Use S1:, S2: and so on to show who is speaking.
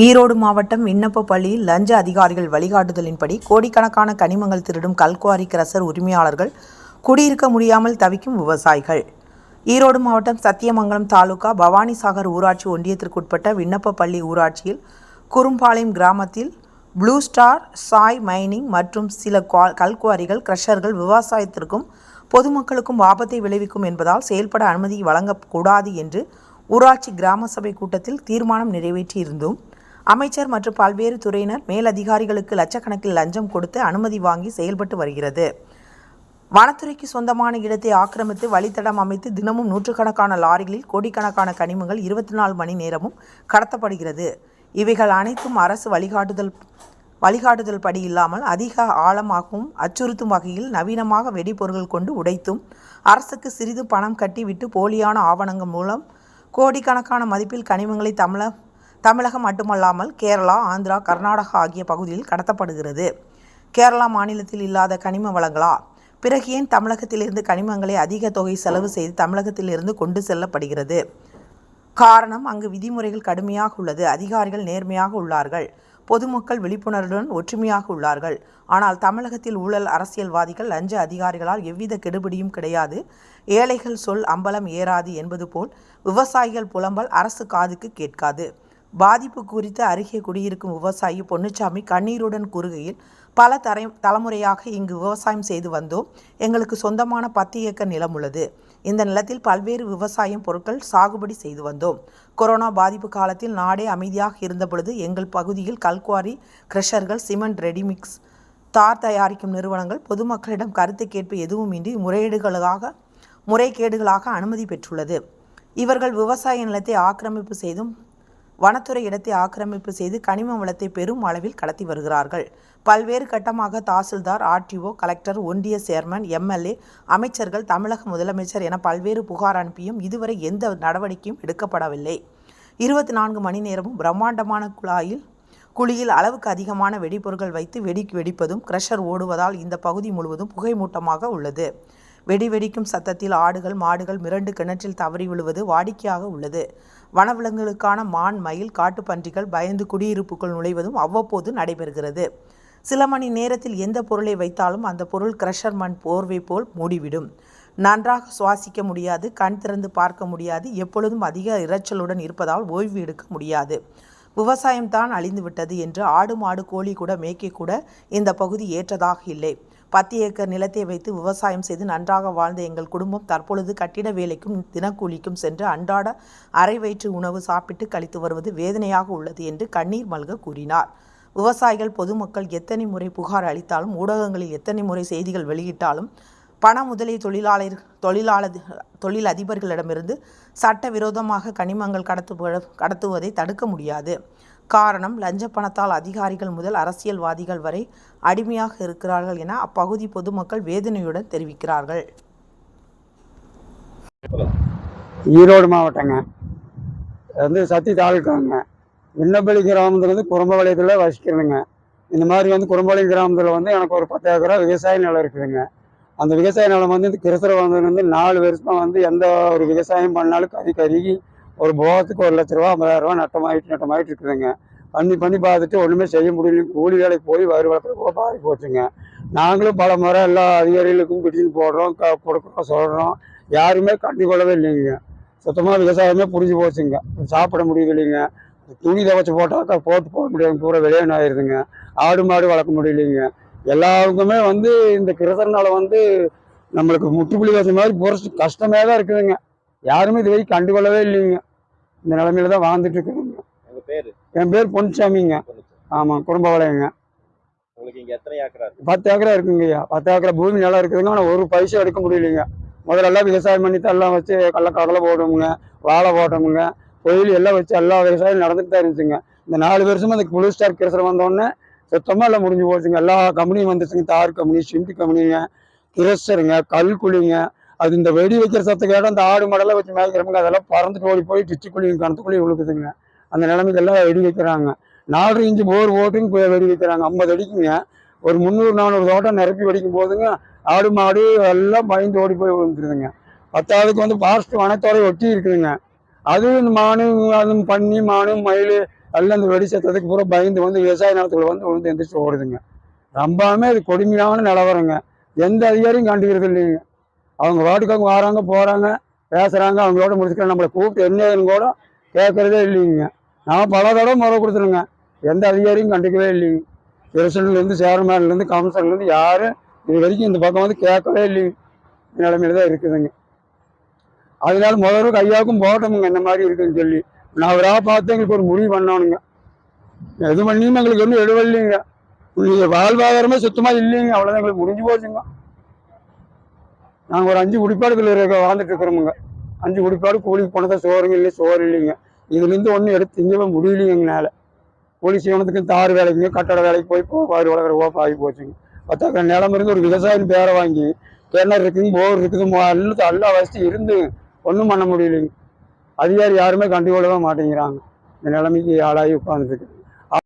S1: ஈரோடு மாவட்டம் விண்ணப்ப பள்ளியில் லஞ்ச அதிகாரிகள் வழிகாட்டுதலின்படி கோடிக்கணக்கான கனிமங்கள் திருடும் கல்குவாரி கிரசர் உரிமையாளர்கள் குடியிருக்க முடியாமல் தவிக்கும் விவசாயிகள். ஈரோடு மாவட்டம் சத்தியமங்கலம் தாலுகா பவானிசாகர் ஊராட்சி ஒன்றியத்திற்குட்பட்ட விண்ணப்ப பள்ளி ஊராட்சியில் குறும்பாளையம் கிராமத்தில் ப்ளூ ஸ்டார் சாய் மைனிங் மற்றும் சில கல்குவாரிகள் கிரஷர்கள் விவசாயத்திற்கும் பொதுமக்களுக்கும் ஆபத்தை விளைவிக்கும் என்பதால் செயல்பட அனுமதி வழங்கக்கூடாது என்று ஊராட்சி கிராம சபை கூட்டத்தில் தீர்மானம் நிறைவேற்றியிருந்தும் அமைச்சர் மற்றும் பல்வேறு துறையினர் மேலதிகாரிகளுக்கு லட்சக்கணக்கில் லஞ்சம் கொடுத்து அனுமதி வாங்கி செயல்பட்டு வருகிறது. வனத்துறைக்கு சொந்தமான இடத்தை ஆக்கிரமித்து வழித்தடம் அமைத்து தினமும் நூற்றுக்கணக்கான லாரிகளில் கோடிக்கணக்கான கனிமங்கள் 24 மணி நேரமும் கடத்தப்படுகிறது. இவைகள் அனைத்தும் அரசு வழிகாட்டுதல் படி இல்லாமல் அதிக ஆழமாகவும் அச்சுறுத்தும் வகையில் நவீனமாக வெடிபொருட்கள் கொண்டு உடைத்தும் அரசுக்கு சிறிது பணம் கட்டிவிட்டு போலியான ஆவணங்கள் மூலம் கோடிக்கணக்கான மதிப்பில் கனிமங்களை தமிழகம் மட்டுமல்லாமல் கேரளா, ஆந்திரா, கர்நாடகா ஆகிய பகுதியில் கடத்தப்படுகிறது. கேரளா மாநிலத்தில் இல்லாத கனிம வளங்களா? பிறகு ஏன் தமிழகத்திலிருந்து கனிமங்களை அதிக தொகை செலவு செய்து தமிழகத்திலிருந்து கொண்டு செல்லப்படுகிறது? காரணம், அங்கு விதிமுறைகள் கடுமையாக உள்ளது. அதிகாரிகள் நேர்மையாக உள்ளார்கள். பொதுமக்கள் விழிப்புணர்வுடன் ஒற்றுமையாக உள்ளார்கள். ஆனால் தமிழகத்தில் ஊழல் அரசியல்வாதிகள் லஞ்ச அதிகாரிகளால் எவ்வித கெடுபிடியும் கிடையாது. ஏழைகள் சொல் அம்பலம் ஏறாது என்பது போல் விவசாயிகள் புலம்பல் அரசு காதுக்கு கேட்காது. பாதிப்பு குறித்து அருகே குடியிருக்கும் விவசாயி பொன்னுச்சாமி கண்ணீருடன் கூறுகையில், பல தலைமுறையாக இங்கு விவசாயம் செய்து வந்தோம். எங்களுக்கு சொந்தமான 10 ஏக்கர் நிலம் உள்ளது. இந்த நிலத்தில் பல்வேறு விவசாயம் பொருட்கள் சாகுபடி செய்து வந்தோம். கொரோனா பாதிப்பு காலத்தில் நாடே அமைதியாக இருந்த பொழுது எங்கள் பகுதியில் கல்குவாரி, கிரஷர்கள், சிமெண்ட் ரெடிமிக்ஸ், தார் தயாரிக்கும் நிறுவனங்கள் பொதுமக்களிடம் கருத்து கேட்பு எதுவுமின்றி முறைகேடுகளாக அனுமதி பெற்றுள்ளது. இவர்கள் விவசாய நிலத்தை ஆக்கிரமிப்பு செய்தும் வனத்துறை இடத்தை ஆக்கிரமிப்பு செய்து கனிம வளத்தை பெரும் அளவில் கடத்தி வருகிறார்கள். பல்வேறு கட்டமாக தாசில்தார், ஆர்டிஓ, கலெக்டர், ஒன்றிய சேர்மன், எம்எல்ஏ, அமைச்சர்கள், தமிழக முதலமைச்சர் என பல்வேறு புகார் அனுப்பியும் இதுவரை எந்த நடவடிக்கையும் எடுக்கப்படவில்லை. 24 மணி நேரமும் பிரம்மாண்டமான குழியில் அளவுக்கு அதிகமான வெடிபொருட்கள் வைத்து வெடிப்பதும் கிரஷர் ஓடுவதால் இந்த பகுதி முழுவதும் புகைமூட்டமாக உள்ளது. வெடிக்கும் சத்தத்தில் ஆடுகள், மாடுகள் மிரண்டு கிணற்றில் தவறி விழுவது வாடிக்கையாக உள்ளது. வனவிலங்குகளுக்கான மான், மயில், காட்டுப்பன்றிகள் பயந்து குடியிருப்புக்குள் நுழைவதும் அவ்வப்போது நடைபெறுகிறது. சில மணி நேரத்தில் எந்த பொருளை வைத்தாலும் அந்த பொருள் கிரஷர் மண் போர்வை போல் மூடிவிடும். நன்றாக சுவாசிக்க முடியாது, கண் திறந்து பார்க்க முடியாது. எப்பொழுதும் அதிக இரைச்சலுடன் இருப்பதால் ஓய்வு எடுக்க முடியாது. விவசாயம்தான் அழிந்துவிட்டது என்று ஆடு, மாடு, கோழி கூட மேய்க்க கூட இந்த பகுதி ஏற்றதாக இல்லை. 10 ஏக்கர் நிலத்தை வைத்து விவசாயம் செய்து நன்றாக வாழ்ந்த எங்கள் குடும்பம் தற்பொழுது கட்டிட வேலைக்கும் தினக்கூலிக்கும் சென்று அன்றாட அரை வயிற்று உணவு சாப்பிட்டு கழித்து வருவது வேதனையாக உள்ளது என்று கண்ணீர் மல்க கூறினார். விவசாயிகள், பொதுமக்கள் எத்தனை முறை புகார் அளித்தாலும், ஊடகங்களில் எத்தனை முறை செய்திகள் வெளியிட்டாலும் பண முதலை தொழில் அதிபர்களிடமிருந்து சட்டவிரோதமாக கனிமங்கள் கடத்துவதை தடுக்க முடியாது. காரணம், லஞ்ச பணத்தால் அதிகாரிகள் முதல் அரசியல்வாதிகள் வரை அடிமையாக இருக்கிறார்கள் என அப்பகுதி பொதுமக்கள் வேதனையுடன் தெரிவிக்கிறார்கள்.
S2: ஈரோடு மாவட்டங்க சத்தி தாலுக்காங்க. விண்ணப்பள்ளி கிராமத்தில் குறும்பபாளையத்தில் வசிக்கிறதுங்க. இந்த மாதிரி குறும்பபாளையம் கிராமத்தில் எனக்கு ஒரு 10 ஏக்கரா விவசாய நிலம் இருக்குதுங்க. அந்த விவசாய நிலம் இந்த கிருஷ்ணர் 4 வருஷமாக எந்த ஒரு விவசாயம் பண்ணாலும் கருகி ஒரு போகத்துக்கு 1 லட்ச ரூபா 50,000 ரூபா நட்டமாயிட்டு இருக்குதுங்க. பண்ணி பார்த்துட்டு ஒன்றுமே செய்ய முடியல. கூலி வேலைக்கு போய் வளர்ப்பு பாதி போச்சுங்க. நாங்களும் பல முறை எல்லா அதிகாரிகளுக்கும் பிடிச்சின்னு போடுறோம், கொடுக்குறோம், சொல்கிறோம். யாருமே கண்டுகொள்ளவே இல்லைங்க. சுத்தமாக விவசாயமே புரிஞ்சு போச்சுங்க. சாப்பிட முடியுது இல்லைங்க. துணி துவைச்சி போட்டாக்கா போட முடியாது, பூரா வெளியான ஆயிடுதுங்க. ஆடு மாடு வளர்க்க முடியலைங்க. எல்லாருக்குமே இந்த கிருஷ்ணனால நம்மளுக்கு முற்றுப்புள்ளி வச்ச மாதிரி போகிறது கஷ்டமே தான் இருக்குதுங்க. யாருமே இது வரைக்கும் கண்டுகொள்ளவே இல்லைங்க. இந்த நிலைமையில தான் வாழ்ந்துட்டு இருக்குதுங்க. என் பேர் பொன்சாமிங்க. ஆமாம், குறும்பபாளையங்க. 10 ஏக்கரா இருக்குங்க ஐயா. 10 ஏக்கரா பூமி நல்லா இருக்குதுங்க. ஆனால் ஒரு பைசா எடுக்க முடியலைங்க. முதல்ல விவசாயம் பண்ணி எல்லாம் வச்சு கடலை போடுவோமுங்க, வாழை போட்டோமுங்க, கோயில் எல்லாம் வச்சு எல்லா விவசாயம் நடந்துட்டு தான் இருந்துச்சுங்க. இந்த 4 வருஷமா அந்த ப்ளூ ஸ்டார் கிரஷர் வந்தோடனே சுத்தமாக எல்லாம் முடிஞ்சு போச்சுங்க. எல்லா கம்பெனியும் வந்துச்சுங்க. தார் கம்பெனி, சிமெண்ட் கம்பெனிங்க, கிரஷருங்க, கல்குழிங்க. அது இந்த வெடி வைக்கிற சத்தம் அந்த ஆடு மாடெல்லாம் வச்சு மேய்க்கிறவங்க அதெல்லாம் பறந்துட்டு ஓடி போய் டிச்சுக்குழியும் கணத்துக்குழியும் விழுக்குதுங்க. அந்த நிலைமைக்கெல்லாம் வெடி வைக்கிறாங்க. 4 இன்ச்சு போர் ஓட்டுங்க வெடி வைக்கிறாங்க. 50 அடிக்குங்க. ஒரு 300-400 தோட்டம் நிரப்பி வெடிக்கும் போதுங்க ஆடு மாடு எல்லாம் பயந்து ஓடி போய் விழுந்துருதுங்க. 10ஆவதுக்கு ஃபாரஸ்ட் வனத்தோட ஒட்டி இருக்குதுங்க. அது இந்த மானு அது பன்னி மானு மயில் எல்லாம் இந்த வெடி சத்தத்துக்கு பூரா பயந்து வந்து விவசாய நிலத்துல வந்து எந்திரிச்சு ஓடுதுங்க. ரொம்பவுமே அது கொடுமையான நிலவரங்க. எந்த அதிகாரியும் கண்டுக்கிறது இல்லைங்க. அவங்க வாட்டுக்கு அவங்க வராங்க போறாங்க பேசுறாங்க, அவங்களோட முடிச்சுக்கலாம். நம்மளை கூப்பிட்டு என்னன்னு கூட கேட்கறதே இல்லைங்க. நான் பல தடவை முறை கொடுத்துருங்க, எந்த அதிகாரியும் கண்டுக்கவே இல்லைங்க. பிரசிடண்ட்லேருந்து சேர்மேன்லேருந்து கமிஷனர்லேருந்து யாரும் இது வரைக்கும் இந்த பக்கம் வந்து கேட்கவே இல்லைங்க. நிலைமையில தான் இருக்குதுங்க. அதனால முதல்ல கையாவுக்கும் போட்டோமுங்க இந்த மாதிரி இருக்குன்னு சொல்லி. நான் அவராக பார்த்து எங்களுக்கு ஒரு முடிவு பண்ணணுங்க. எது பண்ணியும் எங்களுக்கு ஒன்றும் எடுவல்லைங்க. வாழ்வாதாரமே சுத்தமாக இல்லைங்க. அவ்வளோதான், எங்களுக்கு முடிஞ்சு போச்சுங்க. நாங்கள் ஒரு 5 குடிப்பாடுகள் வாழ்ந்துட்டு இருக்கிறோமுங்க. 5 குடிப்பாடு கூலிக்கு போனதான் சோறுங்க இல்லை, சோறு இல்லைங்க. இதுலேருந்து ஒன்றும் எடுத்து திங்கவே முடியலைங்க எங்களால். கூலி செய்வனத்துக்கு தார் வேலைக்குங்க கட்டட வேலைக்கு போய் பாரு வளர்க்குற ஓப்ப ஆகி போச்சுங்க. பத்தாக்கிற நிலம் இருந்து ஒரு விவசாயம் பேரை வாங்கி கிணறு இருக்குங்க, போர் இருக்குது, எல்லா வசதி இருந்து ஒன்றும் பண்ண முடியலைங்க. அதிகாரி யாருமே கண்டுகொள்ளவே மாட்டேங்கிறாங்க. இந்த நிலைமைக்கு ஆளாகி உட்காந்துட்டு இருக்கு.